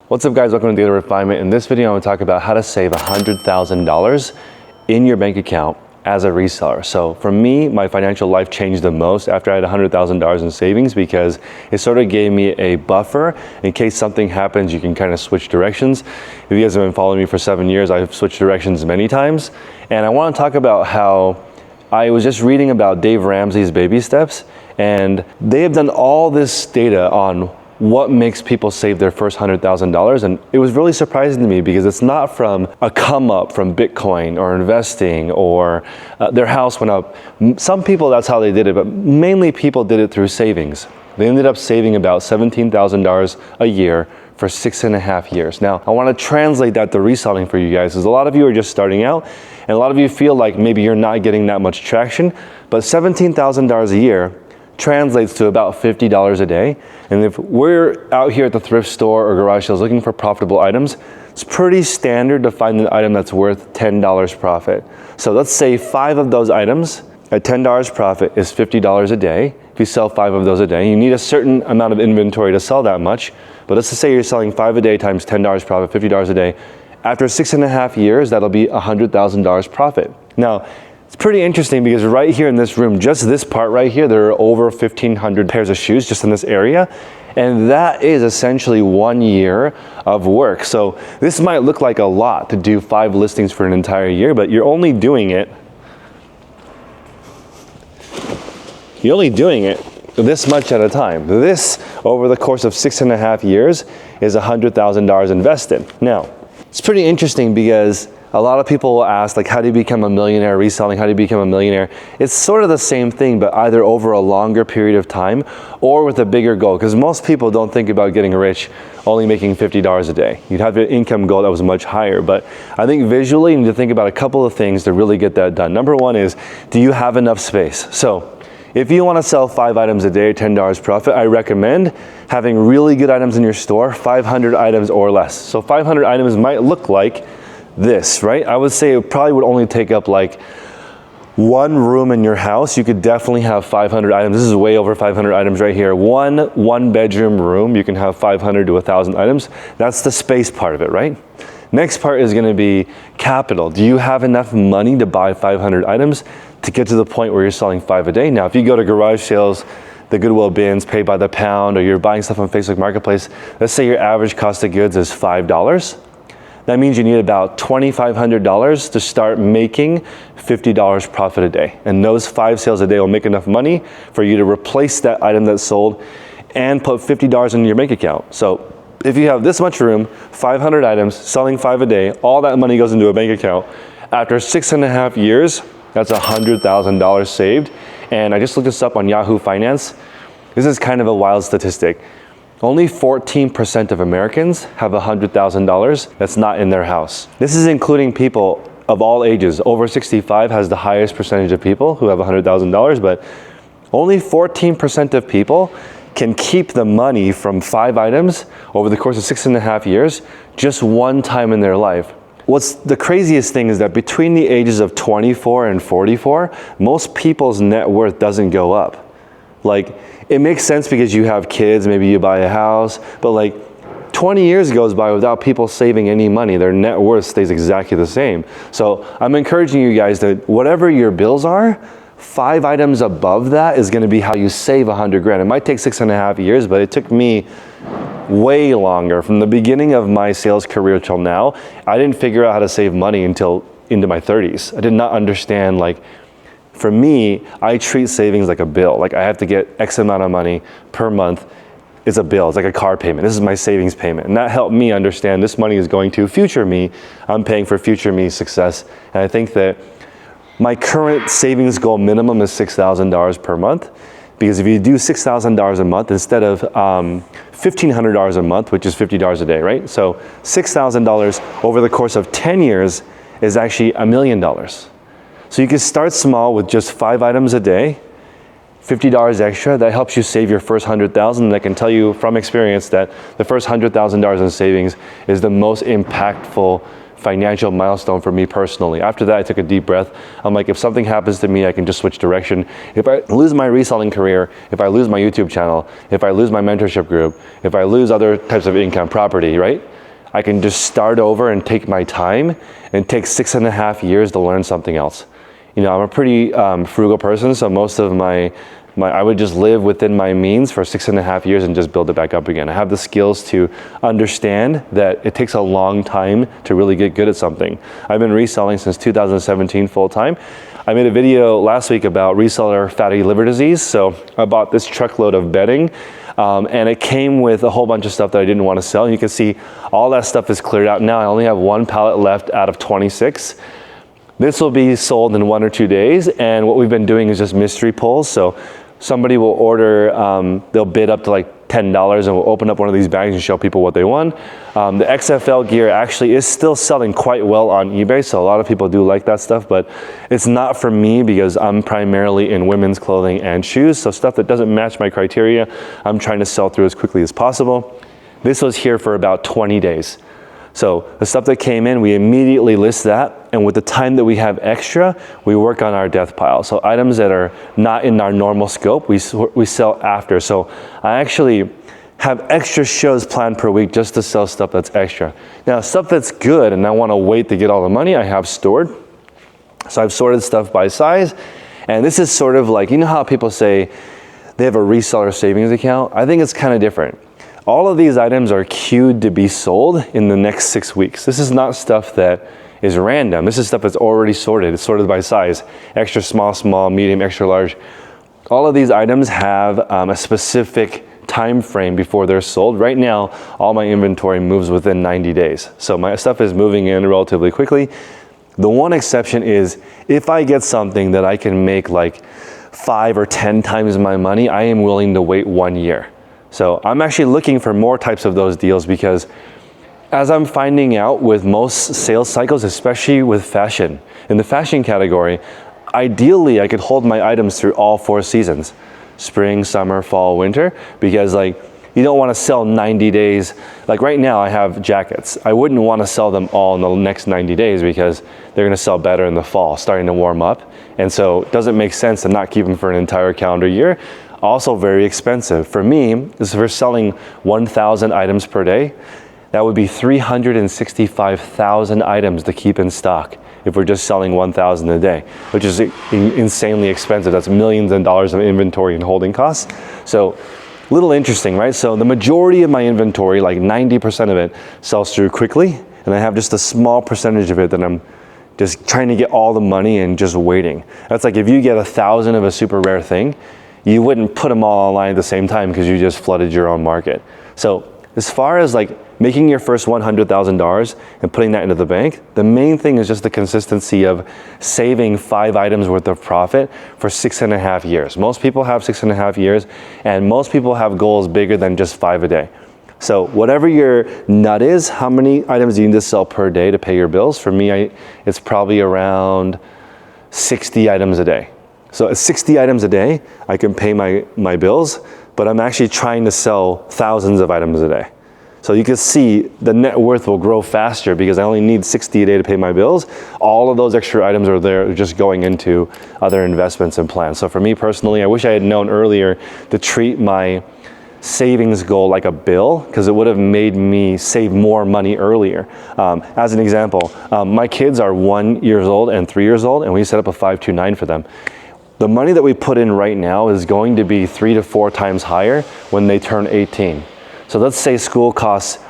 What's up guys, welcome to the Refinement. In this video, I'm gonna talk about how to save $100,000 in your bank account as a reseller. So for me, my financial life changed the most after I had $100,000 in savings because it sort of gave me a buffer in case something happens. You can kind of switch directions. If you guys have been following me for 7 years, I've switched directions many times. And I wanna talk about how I was just reading about Dave Ramsey's baby steps, and they have done all this data on what makes people save their first $100,000. And it was really surprising to me because it's not from a come up from Bitcoin or investing or their house went up. Some people, that's how they did it, but mainly people did it through savings. They ended up saving about $17,000 a year for 6.5 years. Now, I wanna translate that to reselling for you guys, because a lot of you are just starting out, and a lot of you feel like maybe you're not getting that much traction, but $17,000 a year translates to about $50 a day. And if we're out here at the thrift store or garage sales looking for profitable items, it's pretty standard to find an item that's worth $10 profit. So let's say 5 of those items at $10 profit is $50 a day. If you sell 5 of those a day, you need a certain amount of inventory to sell that much. But let's just say you're selling 5 a day times $10 profit, $50 a day. After 6.5 years, that'll be $100,000 profit. Now, it's pretty interesting because right here in this room, just this part right here, there are over 1,500 pairs of shoes just in this area. And that is essentially 1 year of work. So this might look like a lot to do 5 listings for an entire year, but you're only doing it this much at a time. This, over the course of 6.5 years, is $100,000 invested. Now, it's pretty interesting because a lot of people will ask, like, how do you become a millionaire reselling? How do you become a millionaire? It's sort of the same thing, but either over a longer period of time or with a bigger goal. Because most people don't think about getting rich only making $50 a day. You'd have an income goal that was much higher. But I think visually, you need to think about a couple of things to really get that done. Number one is, do you have enough space? So if you want to sell 5 items a day, $10 profit, I recommend having really good items in your store, 500 items or less. So 500 items might look like this, right? I would say it probably would only take up like 1 room in your house. You could definitely have 500 items. This is way over 500 items right here. One bedroom room, you can have 500 to 1,000 items. That's the space part of it, right? Next part is gonna be capital. Do you have enough money to buy 500 items to get to the point where you're selling 5 a day? Now, if you go to garage sales, the Goodwill bins, pay by the pound, or you're buying stuff on Facebook Marketplace, let's say your average cost of goods is $5. That means you need about $2,500 to start making $50 profit a day. And those 5 sales a day will make enough money for you to replace that item that's sold and put $50 in your bank account. So if you have this much room, 500 items, selling 5 a day, all that money goes into a bank account. After 6.5 years, that's $100,000 saved. And I just looked this up on Yahoo Finance. This is kind of a wild statistic. Only 14% of Americans have $100,000 that's not in their house. This is including people of all ages. Over 65 has the highest percentage of people who have $100,000, but only 14% of people can keep the money from 5 items over the course of 6.5 years, just one time in their life. What's the craziest thing is that between the ages of 24 and 44, most people's net worth doesn't go up. Like, it makes sense because you have kids, maybe you buy a house, but like 20 years goes by without people saving any money. Their net worth stays exactly the same. So I'm encouraging you guys that whatever your bills are, 5 items above that is gonna be how you save 100 grand. It might take 6.5 years, but it took me way longer. From the beginning of my sales career till now, I didn't figure out how to save money until into my 30s. I did not understand, like, for me, I treat savings like a bill. Like, I have to get X amount of money per month. It's a bill, it's like a car payment. This is my savings payment. And that helped me understand this money is going to future me. I'm paying for future me success. And I think that my current savings goal minimum is $6,000 per month. Because if you do $6,000 a month instead of $1,500 a month, which is $50 a day, right? So $6,000 over the course of 10 years is actually $1 million. So you can start small with just 5 items a day, $50 extra. That helps you save your first $100,000. And I can tell you from experience that the first $100,000 in savings is the most impactful financial milestone for me personally. After that, I took a deep breath. I'm like, if something happens to me, I can just switch direction. If I lose my reselling career, if I lose my YouTube channel, if I lose my mentorship group, if I lose other types of income, property, right? I can just start over and take my time and take 6.5 years to learn something else. You know, I'm a pretty frugal person, so most of I would just live within my means for 6.5 years and just build it back up again. I have the skills to understand that it takes a long time to really get good at something. I've been reselling since 2017 full time. I made a video last week about reseller fatty liver disease. So I bought this truckload of bedding and it came with a whole bunch of stuff that I didn't want to sell. And you can see all that stuff is cleared out now. I only have 1 pallet left out of 26. This will be sold in 1 or 2 days. And what we've been doing is just mystery pulls. So somebody will order, they'll bid up to like $10 and we'll open up one of these bags and show people what they won. The XFL gear actually is still selling quite well on eBay, so a lot of people do like that stuff, but it's not for me because I'm primarily in women's clothing and shoes, so stuff that doesn't match my criteria, I'm trying to sell through as quickly as possible. This was here for about 20 days. So the stuff that came in, we immediately list that, and with the time that we have extra, we work on our death pile. So items that are not in our normal scope, we sell after. So I actually have extra shows planned per week just to sell stuff that's extra. Now, stuff that's good and I want to wait to get all the money, I have stored. So I've sorted stuff by size, and this is sort of like, you know how people say they have a reseller savings account? I think it's kind of different. All of these items are queued to be sold in the next 6 weeks. This is not stuff that is random. This is stuff that's already sorted. It's sorted by size. Extra small, small, medium, extra large. All of these items have a specific time frame before they're sold. Right now, all my inventory moves within 90 days. So my stuff is moving in relatively quickly. The one exception is if I get something that I can make like 5 or 10 times my money, I am willing to wait 1 year. So I'm actually looking for more types of those deals because as I'm finding out with most sales cycles, especially with fashion, in the fashion category, ideally I could hold my items through all 4 seasons, spring, summer, fall, winter, because like you don't want to sell 90 days. Like right now I have jackets. I wouldn't want to sell them all in the next 90 days because they're going to sell better in the fall, starting to warm up. And so it doesn't make sense to not keep them for an entire calendar year. Also very expensive. For me, if we're selling 1,000 items per day, that would be 365,000 items to keep in stock if we're just selling 1,000 a day, which is insanely expensive. That's millions of dollars of inventory and holding costs. So little interesting, right? So the majority of my inventory, like 90% of it, sells through quickly, and I have just a small percentage of it that I'm just trying to get all the money and just waiting. That's like if you get 1,000 of a super rare thing, you wouldn't put them all online at the same time because you just flooded your own market. So as far as like making your first $100,000 and putting that into the bank, the main thing is just the consistency of saving 5 items worth of profit for 6.5 years. Most people have 6.5 years, and most people have goals bigger than just 5 a day. So whatever your nut is, how many items do you need to sell per day to pay your bills? For me, it's probably around 60 items a day. So at 60 items a day, I can pay my bills, but I'm actually trying to sell thousands of items a day. So you can see the net worth will grow faster because I only need 60 a day to pay my bills. All of those extra items are there just going into other investments and plans. So for me personally, I wish I had known earlier to treat my savings goal like a bill because it would have made me save more money earlier. As an example, my kids are 1 year old and 3 years old, and we set up a 529 for them. The money that we put in right now is going to be 3 to 4 times higher when they turn 18. So let's say school costs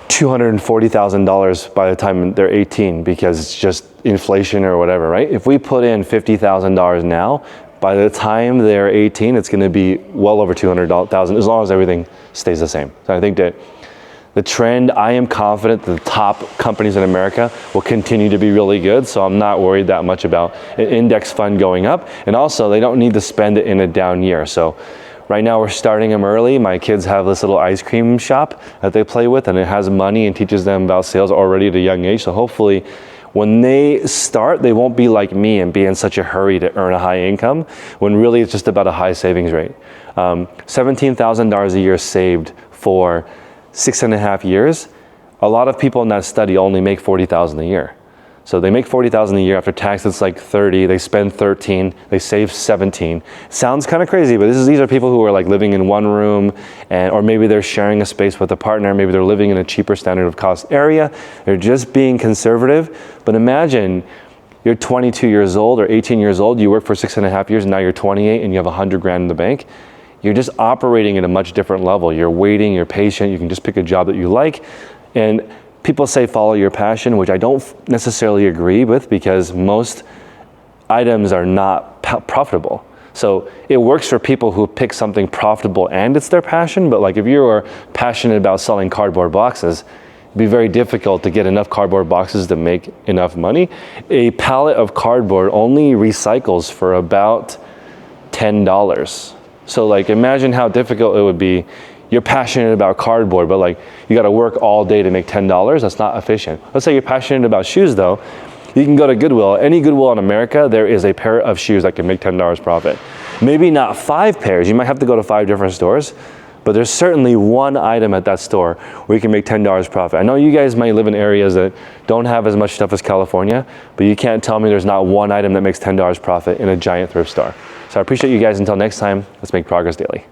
$240,000 by the time they're 18 because it's just inflation or whatever, right? If we put in $50,000 now, by the time they're 18, it's going to be well over $200,000 as long as everything stays the same. So I think that the trend, I am confident that the top companies in America will continue to be really good, so I'm not worried that much about an index fund going up. And also, they don't need to spend it in a down year. So right now, we're starting them early. My kids have this little ice cream shop that they play with, and it has money and teaches them about sales already at a young age. So hopefully, when they start, they won't be like me and be in such a hurry to earn a high income, when really it's just about a high savings rate. $17,000 a year saved for 6.5 years. A lot of people in that study only make $40,000 a year. So they make 40,000 a year. After tax, it's like 30. They spend 13. They save 17. Sounds kind of crazy, but these are people who are like living in one room, or maybe they're sharing a space with a partner. Maybe they're living in a cheaper standard of cost area. They're just being conservative. But imagine you're 22 years old or 18 years old. You work for 6.5 years, and now you're 28, and you have 100 grand in the bank. You're just operating at a much different level. You're waiting. You're patient. You can just pick a job that you like, and people say follow your passion, which I don't necessarily agree with, because most items are not profitable. So it works for people who pick something profitable and it's their passion, but like if you are passionate about selling cardboard boxes, it'd be very difficult to get enough cardboard boxes to make enough money. A pallet of cardboard only recycles for about $10. So like imagine how difficult it would be. You're passionate about cardboard, but like you got to work all day to make $10. That's not efficient. Let's say you're passionate about shoes though. You can go to Goodwill. Any Goodwill in America, there is a pair of shoes that can make $10 profit. Maybe not 5 pairs. You might have to go to 5 different stores, but there's certainly one item at that store where you can make $10 profit. I know you guys might live in areas that don't have as much stuff as California, but you can't tell me there's not one item that makes $10 profit in a giant thrift store. So I appreciate you guys. Until next time, let's make progress daily.